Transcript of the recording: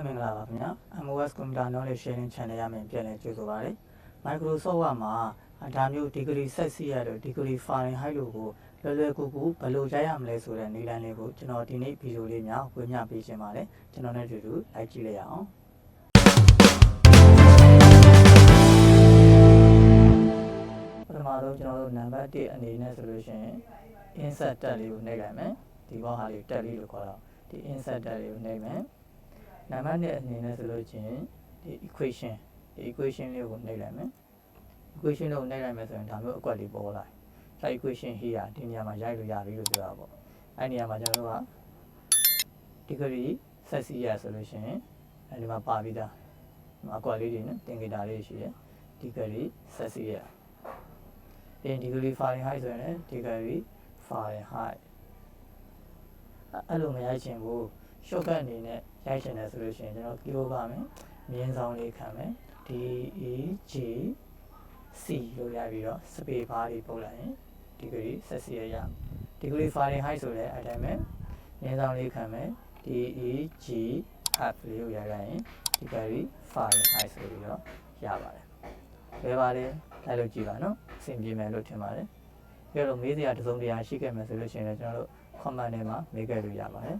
မင်္ဂလာပါခင်ဗျာ MOS Computer Knowledge Sharing Channel ရမယ်ပြန်လည်ကြိုဆိုပါရစေ Microsoft မှာဒါမျိုး degree Celsius တို့ degree Fahrenheit တို့ကိုလွယ်ကူဘယ်လိုရိုက်ရမလဲဆိုတဲ့နည်းလမ်းလေးကိုကျွန်တော်ဒီနေ့ဗီဒီယိုလေးများဝေမျှပေးခြင်းပါတယ်ကျွန်တော်နဲ့အတူတူလိုက်ကြည့်လိုက်ရအောင်ပထမဆုံးကျွန်တော်တို့နံပါတ်1အနေနဲ့ဆိုလို့ရှိရင် insert တက်လေးကိုနှိပ်လိုက်မယ်ဒီဘောဟာလေးတက်လေးလို့ခေါ်တော့ဒီ insert တက်လေးကိုနှိပ်မယ်နံပါတ်2အနေနဲ့ဆိုလို့ချင်းဒီ equation လေးကိုနှိပ်လိုက်မယ် equation လို့နှိပ်လိုက်မယ်ဆိုရင်ဒါမျိုးအကွက်လေးပေါ်လာတယ် equation ဟိရာဒီနေရာမှာရိုက်လို့ရပြီလို့ပြောတာပေါ့အဲ့ဒီနေရာမှာကျွန်တော်တို့က degree Celsius ဆိုလို့ရှိရင်အဲဒီမှာပါပြီးသားအကွက်လေးတွေနဲ့သင်္ကေတလေးရှိတယ် degree Celsius ဒီ degree Fahrenheit ဆိုရင် degree Fahrenheit အဲ့လိုမရိုက်ချင်ဘူး shortcut အနေနဲ့ရိုက်ချင်တယ်ဆိုလို့ရှိရင်ကျွန်တော် keyboard ပါမယ်မြင်းဆောင်လေးခံမယ် DEG C လို့ရိုက်ပြီးတော့ space bar လေးပုတ်လိုက်ရင် degree Celsius ရ degree Fahrenheit ဆိုလည်းအဲ့တိုင်းပဲမြင်းဆောင်လေးခံမယ် DEG F လေးကိုရိုက်လိုက်ရင် degree Fahrenheit ဆိုပြီးတော့ရပါတယ်လွယ်ပါတယ်လိုက်လို့ကြည့်ပါနော်အဆင်ပြေမယ်လို့ထင်ပါတယ်ပြီးတော့မေးစရာတစ်စုံတစ်ရာရှိခဲ့မယ်ဆိုလို့ရှိရင်လည်းကျွန်တော်တို့ comment ထဲမှာမေးခဲ့လို့ရပါတယ်